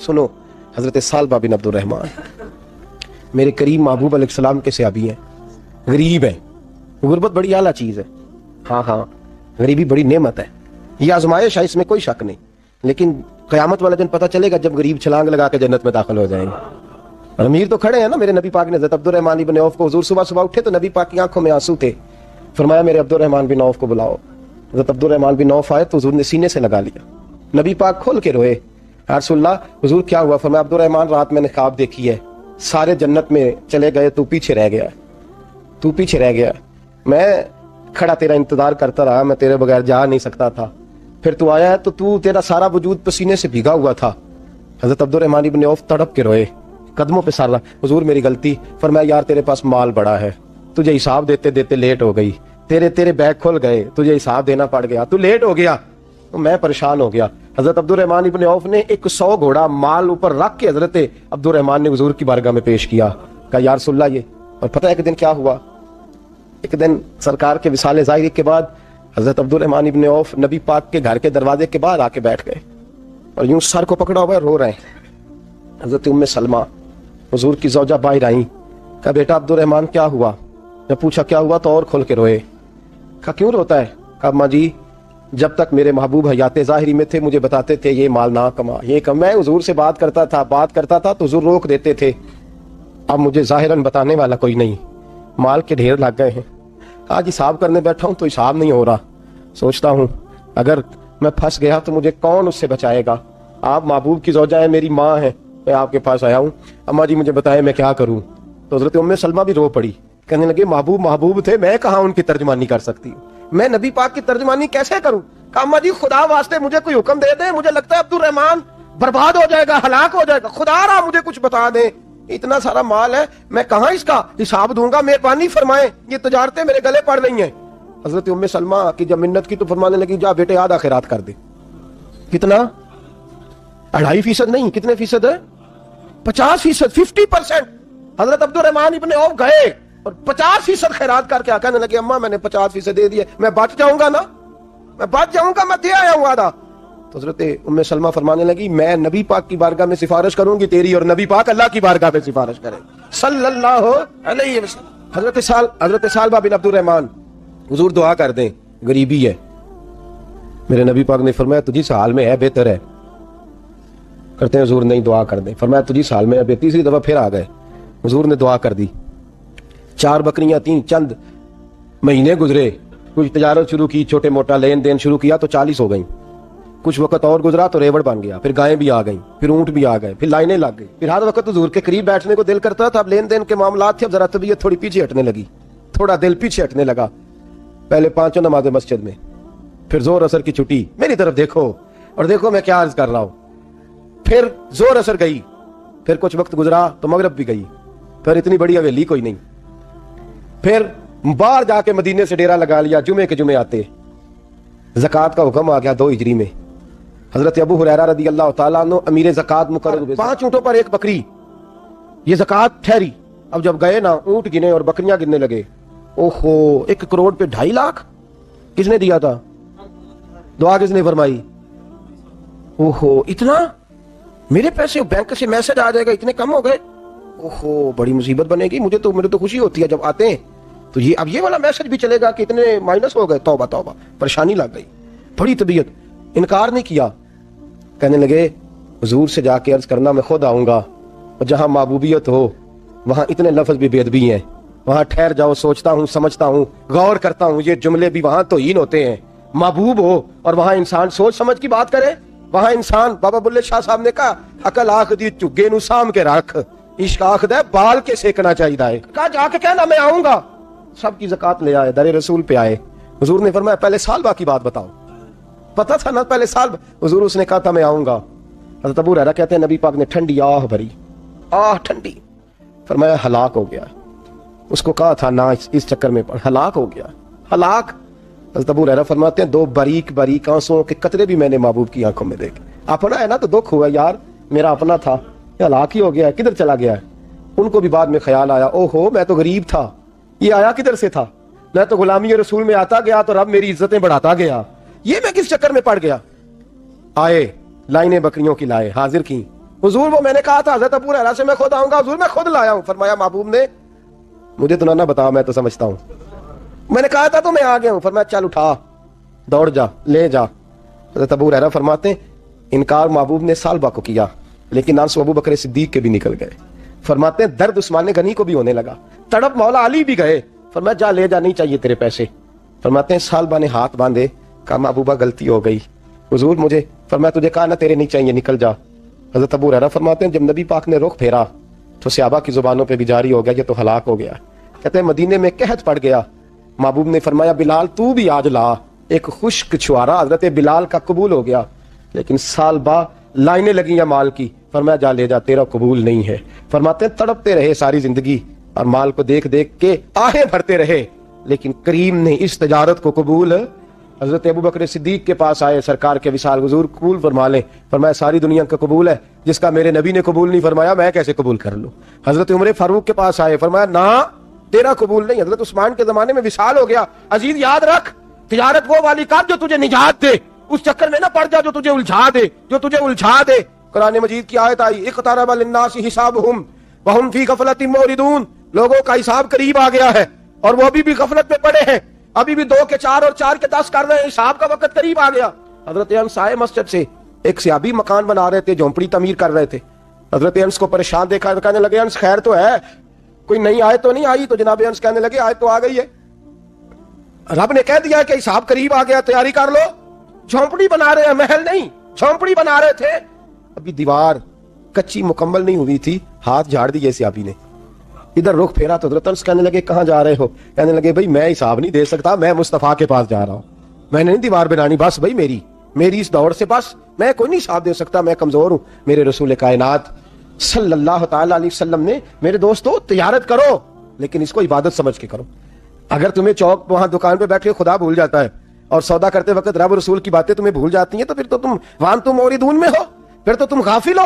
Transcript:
सुनो, हजरत सालबा बिन अब्दुर्रहमान मेरे करीम महबूब अलैहिस्सलाम के सहाबी हैं, गरीब है। गुर्बत बड़ी आला चीज है, हाँ, गरीबी बड़ी नेमत है, ये आजमाइश है, इसमें कोई शक नहीं। लेकिन क़यामत वाला दिन पता चलेगा जब गरीब छलांग लगा के जन्नत में दाखिल हो जाएंगे। और अमीर तो खड़े हैं ना। मेरे नबी पाक ने हज़रत अब्दुर्रहमान इब्न औफ को, हुजूर सुबह सुबह उठे तो नबी पाक की आंखों में आंसू थे। फरमाया मेरे अब्दुर्रहमान बिन औफ को बुलाओ। हज़रत अब्दुर्रहमान बिन औफ आए तो हुजूर ने सीने से लगा लिया। नबी पाक खोल के रोए, या रसूलल्लाह हुजूर क्या हुआ? फरमाया अब्दुर्रहमान रात मैंने ख्वाब देखी है, सारे जन्नत में चले गए, तू पीछे रह गया, तू पीछे रह गया। मैं खड़ा तेरा इंतजार करता रहा, मैं तेरे बगैर जा नहीं सकता था। फिर तू आया है तो तू, तेरा सारा वजूद पसीने से भीगा हुआ था। हज़रत अब्दुर्रहमान इब्न औफ तड़प के रोए, कदमों पे सर रहा, हुजूर मेरी गलती। फरमाया यार तेरे पास माल बड़ा है, तुझे हिसाब देते देते लेट हो गई, तेरे बैग खुल गए, तुझे हिसाब देना पड़ गया, तू लेट हो गया तो मैं परेशान हो गया। हज़रत अब्दुर्रहमान इब्न औफ ने 100 घोड़ा माल ऊपर रख के हज़रत अब्दुर्रहमान ने हुजूर की बारगाह में पेश किया। कहा या रसूलल्लाह ये। और पता है एक दिन क्या हुआ? एक दिन सरकार के विसाले ज़ाहिरी के बाद हज़रत अब्दुर्रहमान इब्न औफ नबी पाक के घर के दरवाजे के बाहर आके बैठ गए और यूं सर को पकड़ा हुआ रो रहे हैं। हज़रत उम्मे सलमा हुजूर की ज़ौजा बाहर आई। कहा बेटा अब्दुर्रहमान क्या हुआ? मैं पूछा क्या हुआ तो और खोल के रोए। कहा क्यों रोता है? कहा अम्मा जी जब तक मेरे महबूब हयात ज़ाहिरी में थे मुझे बताते थे ये माल ना कमा, ये कम। मैं हुजूर से बात करता था तो हुजूर रोक देते थे। अब मुझे ज़ाहिरन बताने वाला कोई नहीं, माल के ढेर लग गए हैं। आज हिसाब करने बैठा हूं तो हिसाब नहीं हो रहा। सोचता हूं अगर मैं फंस गया तो मुझे कौन उससे बचाएगा? आप महबूब की ज़ौजा है, मेरी माँ है, मैं आपके पास आया हूं, अम्मा जी मुझे बताएं मैं क्या करूं? तो हज़रत उम्मे सलमा भी रो पड़ी, कहने लगे महबूब थे, मैं कहाँ उनकी तर्जमानी कर सकती हूँ, मैं नबी पाक की तर्जमानी कैसे करूं? कहा अम्मा जी खुदा वास्ते मुझे कोई हुक्म दे दे, मुझे लगता है अब्दुर्रहमान बर्बाद हो जाएगा, हलाक हो जाएगा, खुदा रहा मुझे कुछ बता दे, इतना सारा माल है, मैं कहाँ इसका हिसाब दूंगा, मेहरबानी फरमाएं, ये तजारतें मेरे गले पड़ रही हैं। हजरत उम्मे सलमा की जब मिन्नत की तो फरमाने लगी जा बेटे आधा खैरात कर दे। कितना? 2.5% नहीं, कितने फीसद है? 50%, 50%। हजरत अब्दुर्रहमान इब्न औफ गए और 50% खैरात करके आ, कहने लगे अम्मा मैंने 50% दे दिए, मैं बच जाऊंगा ना, मैं बच जाऊंगा, मैं दे आया हूं आधा। तो हजरत उम्मे सलमा फरमाने लगी मैं नबी पाक की बारगाह में सिफारिश करूंगी तेरी, और नबी पाक अल्लाह की बारगाह में सिफारिश करें सल्लल्लाहु अलैहि वसल्लम। हजरत सालबा बिन अब्दुर्रहमान हुजूर दुआ कर दें, गरीबी है। मेरे नबी पाक ने फरमाया तुझी हाल में है, बेहतर है। करते हैं हुजूर नहीं दुआ कर दें। फरमाया तुझी हाल में है। तीसरी दफा फिर आ गए, हुजूर ने दुआ कर दी। 4 बकरियां थीं, चंद महीने गुजरे, कुछ तजारत शुरू की, छोटे मोटा लेन देन शुरू किया तो 40 हो गई। कुछ वक्त और गुजरा तो रेवड़ बन गया, फिर गायें भी आ गई, फिर ऊंट भी आ गए, फिर लाइनें लग गई, फिर हर वक्त हुजूर के करीब बैठने को दिल करता था। अब लेन देन के मामलात थे, अब जरा तबीयत थोड़ी पीछे हटने लगी, थोड़ा दिल पीछे हटने लगा। पहले 5 नमाज़ें मस्जिद में, फिर जोर असर की छुट्टी, मेरी तरफ देखो और देखो मैं क्या अर्ज कर रहा हूं। फिर जोर असर गई, फिर कुछ वक्त गुजरा तो मगरब भी गई, फिर इतनी बड़ी हवेली कोई नहीं। फिर बाहर जाके मदीने से डेरा लगा लिया, जुमे के जुमे आते। ज़कात का हुक्म आ गया 2 हिजरी में। हजरत अबू हुरैरा रदी अल्लाह तआला अन्हु अमीर ज़कात मुकर्रर हुए। 5 ऊँटों पर 1 बकरी, ये ज़कात ठहरी। अब जब गए ना, ऊँट गिने और बकरियां गिनने लगे, ओहो 1 करोड़ पे 2.5 लाख किसने दिया था? दुआ किसने फरमाई? ओहो इतना, मेरे पैसे बैंक से मैसेज आ जाएगा, इतने कम हो गए, ओहो बड़ी मुसीबत बनेगी। मुझे तो खुशी होती है जब आते हैं तो ये अब ये वाला मैसेज भी चलेगा कि इतने माइनस हो गए, तौबा तौबा, परेशानी लग गई, बड़ी तबीयत। इनकार नहीं किया, कहने लगे हुजूर से जाके अर्ज करना मैं खुद आऊंगा, और जहां महबूबियत हो वहां इतने लफ्ज भी बेदबी हैं, वहां ठहर जाओ, सोचता हूं, समझता हूं, गौर करता हूं, ये जुमले भी वहां तो हीन होते हैं। महबूब हो और वहां इंसान सोच समझ की बात करे, वहां इंसान, बाबा बुल्ले शाह साहब ने कहा अकल आख दी चुगे नु साम के रख, इश्क आख दे बाल के सेकना चाहिए। कहा जाके कहना मैं आऊंगा। सबकी ज़कात ले आए, दरे रसूल पे आए। हुजूर ने फरमाया पहले सालबा की बात बताओ। पता था ना पहले साल? हुजूर उसने कहा था मैं आऊंगा। हज़रत अबू हुरैरा कहते हैं नबी पाक ने ठंडी आह भरी, आह ठंडी, फरमाया हलाक हो गया। उसको कहा था ना इस चक्कर में पड़, हलाक हो गया, हलाक। हज़रत अबू हुरैरा फरमाते हैं 2 बारीक बारीक आंसुओं के कतरे भी मैंने महबूब की आंखों में देखे। अपना है ना तो दुख हुआ, यार मेरा अपना था, हलाक ही हो गया है, किधर चला गया है। उनको भी बाद में ख्याल आया, ओहो मैं तो गरीब था, ये आया किधर से था, मैं तो गुलामी रसूल में आता गया तो रब मेरी इज्जतें बढ़ाता गया, ये मैं किस चक्कर में पड़ गया। आए लाइनें बकरियों की लाए, हाजिर की, हुजूर वो मैंने कहा था हजरत अबू हुरैरा से मैं खुद आऊंगा, हुजूर मैं खुद लाया हूं। फरमाया महबूब ने मुझे तो ना बताओ, मैं तो समझता हूं, मैंने कहा था तो मैं आ गया हूं। फरमाया चल उठा, दौड़ जा, ले जा। हजरत अबू हुरैरा फरमाते हैं इनकार महबूब ने सालबा को किया, लेकिन आंसू अबू बकर सिद्दीक के भी निकल गए। फरमाते हैं दर्द उस्मान गनी को भी होने लगा, तड़प मौला अली भी गए। फरमाया जा ले जा, नहीं चाहिए तेरे पैसे। फरमाते हैं सालबा ने हाथ बांधे, कहा महबूबा गलती हो गई, हुजूर मुझे। फरमाया तुझे कहा ना तेरे नहीं चाहिए, निकल जा। हजरत अबू हुरैरा फरमाते हैं जब नबी पाक ने रुख फेरा तो सहाबा की जुबानों पे भी जारी हो गया, ये तो हलाक हो गया। कहते हैं मदीने में कहत पड़ गया। महबूब ने फरमाया बिलाल तू भी आज ला। एक खुश्क छुआरा हजरत बिलाल का कबूल हो गया, लेकिन सालबा लाइनें लगी या माल की। फरमाया जा ले जा, तेरा कबूल नहीं है। फरमाते हैं तड़पते रहे सारी जिंदगी और माल को देख देख के आहें भरते रहे, लेकिन करीम ने इस तजारत को कबूल। हजरत अबू बकर सिद्दीक के पास आए, सरकार के विशाल हुजूर कबूल फरमा लें। फरमाया सारी दुनिया का कबूल है, जिसका मेरे नबी ने कबूल नहीं फरमाया मैं कैसे कबूल कर लूं। हजरत उमर फारूक के पास आए, फरमाया ना तेरा कबूल नहीं। हजरत उस्मान के जमाने में विशाल हो गया। अजीज याद रख, तिजारत वो वाली कर जो तुझे निजात दे, उस चक्कर में ना पड़ जा जो तुझे उलझा दे, जो तुझे उलझा दे। कुरान मजीद की आयत आई इक़्तरब लिन्नासि हिसाबुहुम व हुम फी गफलतिन मुरिदून, लोगों का हिसाब करीब आ गया है और वो अभी भी गफलत में पड़े हैं, अभी भी 2 के 4 और 4 के 10 कर रहे हैं, हिसाब का वक्त करीब आ गया। हजरत अनस आए मस्जिद से, एक सहाबी मकान बना रहे थे, झोंपड़ी तमीर कर रहे थे। हजरत अनस को परेशान देखा तो कहने लगे अनस खैर तो है, कोई नई आयत तो नहीं आई? तो जनाब अनस कहने लगे आयत तो आ गई है, रब ने कह दिया कि हिसाब करीब आ गया, तैयारी कर लो। झोंपड़ी बना रहे हैं, महल नहीं, झोंपड़ी बना रहे थे। अभी दीवार कच्ची मुकम्मल नहीं हुई थी, हाथ झाड़ दिए सहाबी ने। इधर रुख फेरा तो हजरत अनस कहने लगे कहां जा रहे हो? कहने लगे भाई मैं हिसाब नहीं दे सकता, मैं मुस्तफा के पास जा रहा हूं, मैंने नहीं दीवार बनानी, बस भाई मेरी इस दौड़ से बस मैं कोई नहीं हिसाब दे सकता, मैं कमजोर हूं। मेरे रसूल कायनात सल्लल्लाहु तआला अलैहि वसल्लम ने मेरे दोस्तों तिजारत करो, लेकिन इसको इबादत समझ के करो। अगर तुम्हें चौक वहां दुकान पे बैठे खुदा भूल जाता है और सौदा करते वक्त रब रसूल की बातें तुम्हें भूल जाती हैं, तो फिर तो तुम वान तुम मोरिदून में हो, फिर तो तुम गाफिल हो।